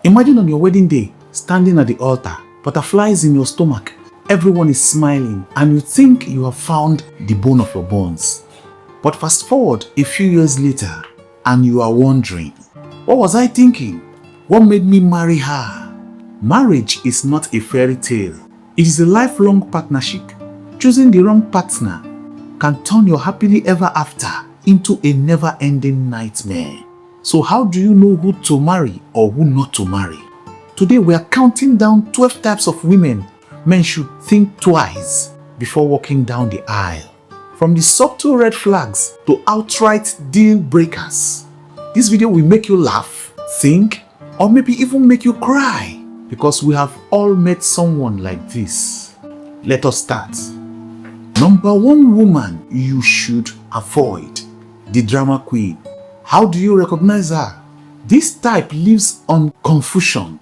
Imagine on your wedding day, standing at the altar, butterflies in your stomach, everyone is smiling, and you think you have found the bone of your bones. But fast forward a few years later, and you are wondering, what was I thinking? What made me marry her? Marriage is not a fairy tale. It is a lifelong partnership. Choosing the wrong partner can turn your happily ever after into a never-ending nightmare. So how do you know who to marry or who not to marry? Today we are counting down 12 types of women men should think twice before walking down the aisle. From the subtle red flags to outright deal breakers. This video will make you laugh, think, or maybe even make you cry, because we have all met someone like this. Let us start. Number 1 woman you should avoid, the drama queen. How do you recognize her? This type lives on confusion,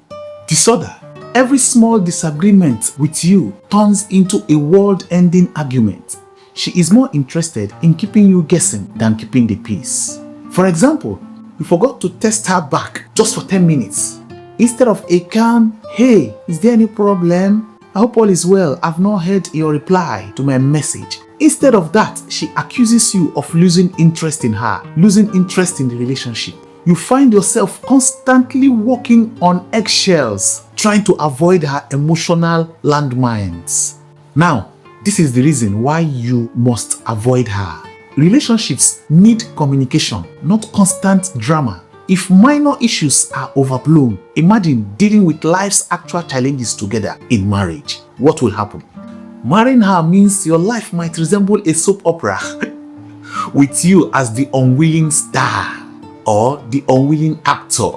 disorder. Every small disagreement with you turns into a world-ending argument. She is more interested in keeping you guessing than keeping the peace. For example, you forgot to text her back just for 10 minutes. Instead of a calm, "Hey, is there any problem? I hope all is well. I've not heard your reply to my message." Instead of that, she accuses you of losing interest in her, losing interest in the relationship. You find yourself constantly walking on eggshells, trying to avoid her emotional landmines. Now, this is the reason why you must avoid her. Relationships need communication, not constant drama. If minor issues are overblown, imagine dealing with life's actual challenges together in marriage. What will happen? Marrying her means your life might resemble a soap opera with you as the unwilling star or the unwilling actor.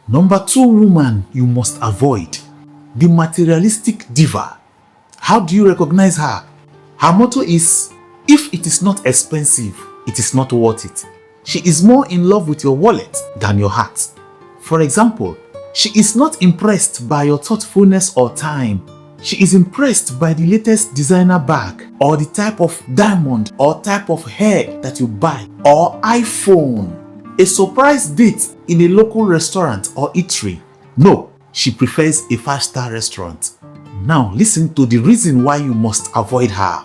Number 2 woman you must avoid, the materialistic diva. How do you recognize her? Her motto is, if it is not expensive, it is not worth it. She is more in love with your wallet than your heart. For example, she is not impressed by your thoughtfulness or time. She is impressed by the latest designer bag or the type of diamond or type of hair that you buy or iPhone. A surprise date in a local restaurant or eatery. No, she prefers a 5-star restaurant. Now listen to the reason why you must avoid her.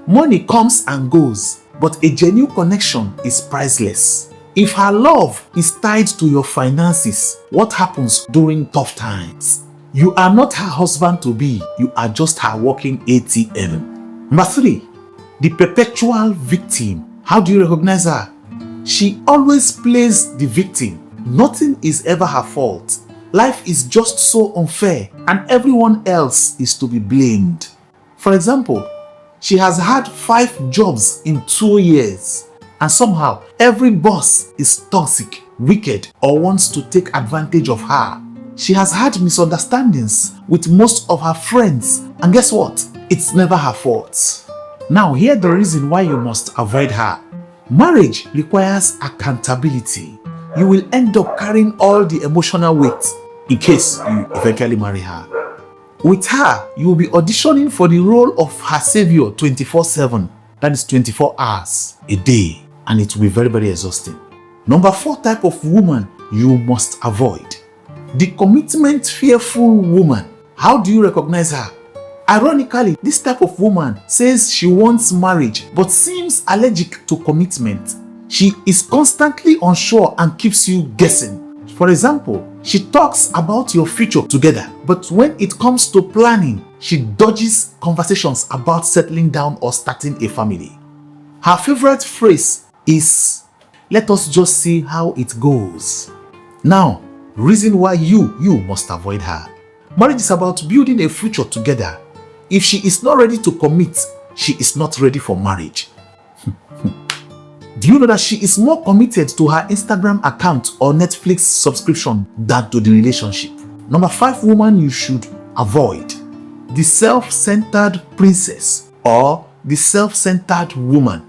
Money comes and goes, but a genuine connection is priceless. If her love is tied to your finances, what happens during tough times? You are not her husband-to-be, you are just her walking ATM. Number 3, the perpetual victim. How do you recognize her? She always plays the victim. Nothing is ever her fault. Life is just so unfair and everyone else is to be blamed. For example, she has had 5 jobs in 2 years and somehow every boss is toxic, wicked, or wants to take advantage of her. She has had misunderstandings with most of her friends, and guess what? It's never her fault. Now hear the reason why you must avoid her. Marriage requires accountability. You will end up carrying all the emotional weight in case you eventually marry her. With her, you will be auditioning for the role of her savior 24/7. That is 24 hours a day, and it will be very, very exhausting. Number 4 type of woman you must avoid, the commitment fearful woman. How do you recognize her? Ironically, this type of woman says she wants marriage but seems allergic to commitment. She is constantly unsure and keeps you guessing. For example, she talks about your future together, but when it comes to planning, she dodges conversations about settling down or starting a family. Her favorite phrase is, "Let us just see how it goes." Now, reason why you must avoid her. Marriage is about building a future together. If she is not ready to commit, she is not ready for marriage. Do you know that she is more committed to her Instagram account or Netflix subscription than to the relationship? Number 5 woman you should avoid, the self-centered princess or the self-centered woman.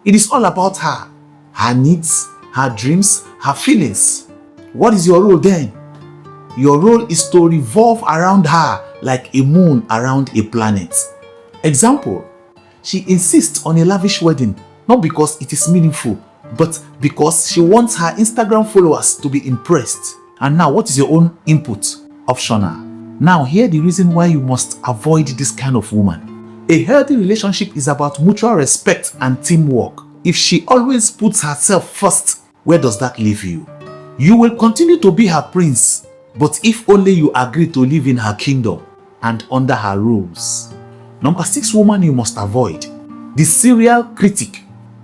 It is all about her needs, her dreams, her feelings. What is your role then? Your role is to revolve around her like a moon around a planet. Example, she insists on a lavish wedding, not because it is meaningful, but because she wants her Instagram followers to be impressed. And now, what is your own input? Optional. Now, here the reason why you must avoid this kind of woman. A healthy relationship is about mutual respect and teamwork. If she always puts herself first, where does that leave you? You will continue to be her prince, but if only you agree to live in her kingdom and under her rules. Number 6 woman you must avoid. The serial critic.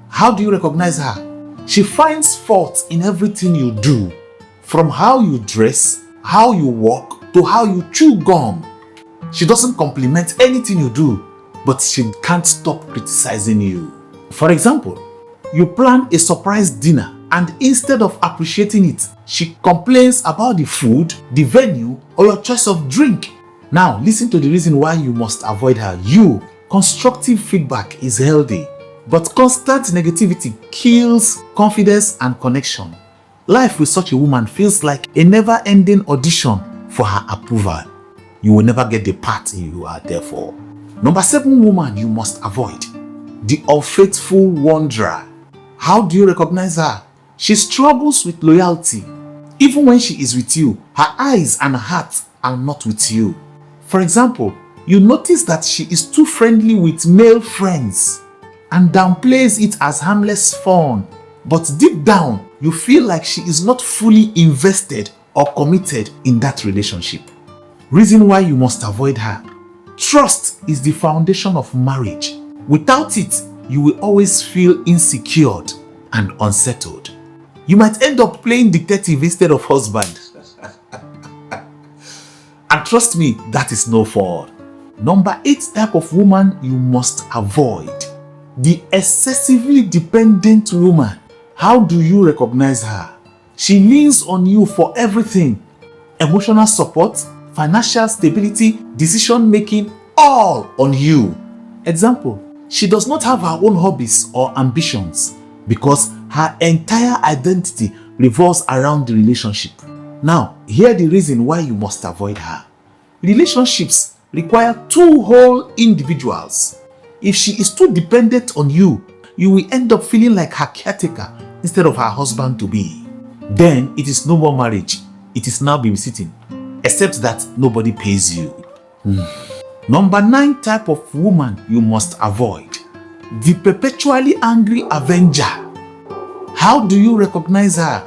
How do you recognize her? She finds fault in everything you do. From how you dress, how you walk, to how you chew gum. She doesn't compliment anything you do, but she can't stop criticizing you. For example, you plan a surprise dinner and instead of appreciating it, she complains about the food, the venue, or your choice of drink. Now, listen to the reason why you must avoid her. Constructive feedback is healthy, but constant negativity kills confidence and connection. Life with such a woman feels like a never-ending audition for her approval. You will never get the part you are there for. Number 7 woman you must avoid. The unfaithful wanderer. How do you recognize her? She struggles with loyalty. Even when she is with you, her eyes and heart are not with you. For example, you notice that she is too friendly with male friends and downplays it as harmless fun. But deep down, you feel like she is not fully invested or committed in that relationship. Reason why you must avoid her. Trust is the foundation of marriage. Without it, you will always feel insecure and unsettled. You might end up playing detective instead of husband. And trust me, that is no fun. Number 8 type of woman you must avoid. The excessively dependent woman. How do you recognize her? She leans on you for everything. Emotional support, financial stability, decision making, all on you. Example, she does not have her own hobbies or ambitions because her entire identity revolves around the relationship. Now, hear the reason why you must avoid her. Relationships require 2 whole individuals. If she is too dependent on you, you will end up feeling like her caretaker instead of her husband to be. Then it is no more marriage. It is now babysitting, except that nobody pays you. Number 9 type of woman you must avoid. The perpetually angry avenger. How do you recognize her?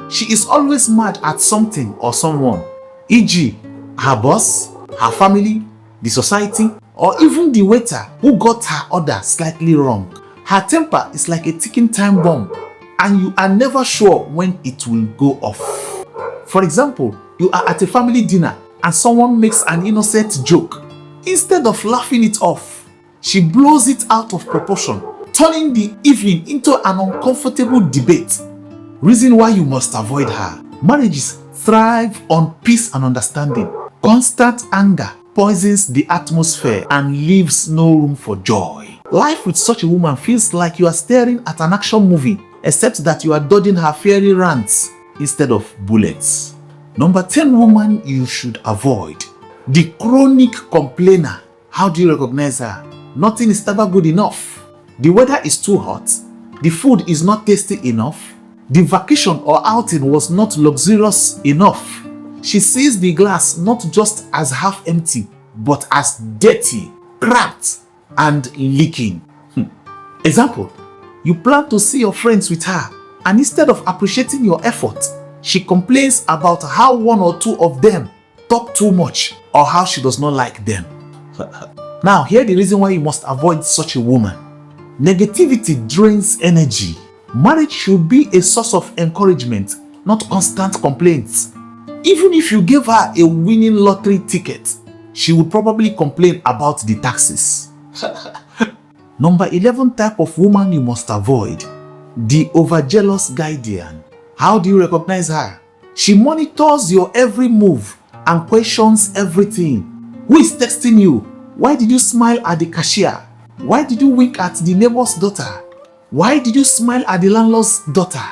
She is always mad at something or someone, e.g., her boss, her family, the society, or even the waiter who got her order slightly wrong. Her temper is like a ticking time bomb, and you are never sure when it will go off. For example, you are at a family dinner and someone makes an innocent joke. Instead of laughing it off, she blows it out of proportion, turning the evening into an uncomfortable debate. Reason why you must avoid her. Marriages thrive on peace and understanding. Constant anger poisons the atmosphere and leaves no room for joy. Life with such a woman feels like you are staring at an action movie, except that you are dodging her fiery rants instead of bullets. Number 10 woman you should avoid. The chronic complainer. How do you recognize her? Nothing is ever good enough. The weather is too hot. The food is not tasty enough. The vacation or outing was not luxurious enough. She sees the glass not just as half empty, but as dirty, cracked, and leaking. Example, you plan to see your friends with her, and instead of appreciating your effort, she complains about how 1 or 2 of them talk too much or how she does not like them. Now, hear the reason why you must avoid such a woman. Negativity drains energy. Marriage should be a source of encouragement, not constant complaints. Even if you gave her a winning lottery ticket, she would probably complain about the taxes. Number 11 type of woman you must avoid. The overjealous guardian. How do you recognize her? She monitors your every move and questions everything. Who is texting you? Why did you smile at the cashier? Why did you wink at the neighbor's daughter? Why did you smile at the landlord's daughter?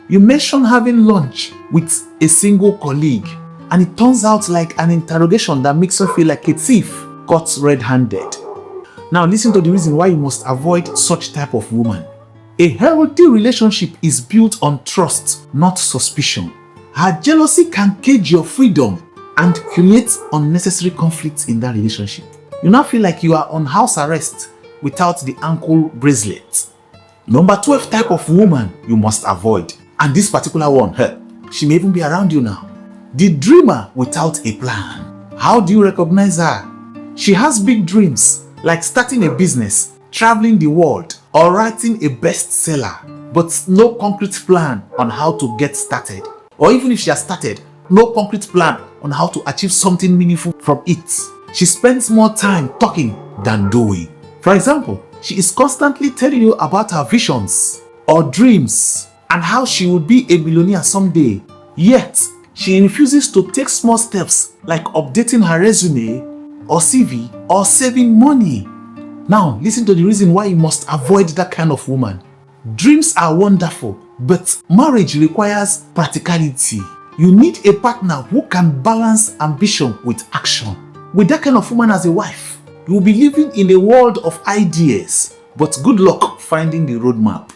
You mentioned having lunch with a single colleague, and it turns out like an interrogation that makes her feel like a thief caught red-handed. Now listen to the reason why you must avoid such type of woman. A healthy relationship is built on trust, not suspicion. If you give her a winning lottery ticket, she will probably complain about the taxes. Now, hear the reason why you must avoid such a woman. Negativity drains energy. Marriage should be a source of encouragement, not constant complaints. Even if you gave her a winning lottery ticket, she would probably complain about the taxes. Now listen to the reason why you must avoid such type of woman. Her jealousy can cage your freedom and create unnecessary conflicts in that relationship. You now feel like you are on house arrest without the ankle bracelet. Number 12 type of woman you must avoid. And this particular one, she may even be around you now. The dreamer without a plan. How do you recognize her? She has big dreams, like starting a business, traveling the world, or writing a bestseller, but no concrete plan on how to get started. Or even if she has started, no concrete plan on how to achieve something meaningful from it. She spends more time talking than doing. For example, she is constantly telling you about her visions or dreams and how she will be a millionaire someday. Yet, she refuses to take small steps like updating her resume or CV or saving money. Now, listen to the reason why you must avoid that kind of woman. Dreams are wonderful, but marriage requires practicality. You need a partner who can balance ambition with action. With that kind of woman as a wife, you will be living in a world of ideas, but good luck finding the roadmap.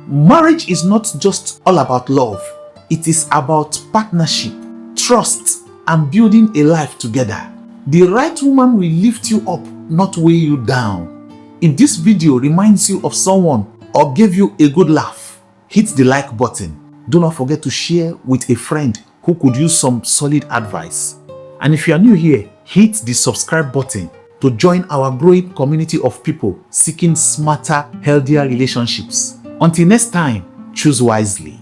Marriage is not just all about love. It is about partnership, trust, and building a life together. The right woman will lift you up, not weigh you down. If this video reminds you of someone or gave you a good laugh, hit the like button. Do not forget to share with a friend who could use some solid advice. And if you are new here, hit the subscribe button to join our growing community of people seeking smarter, healthier relationships. Until next time, choose wisely.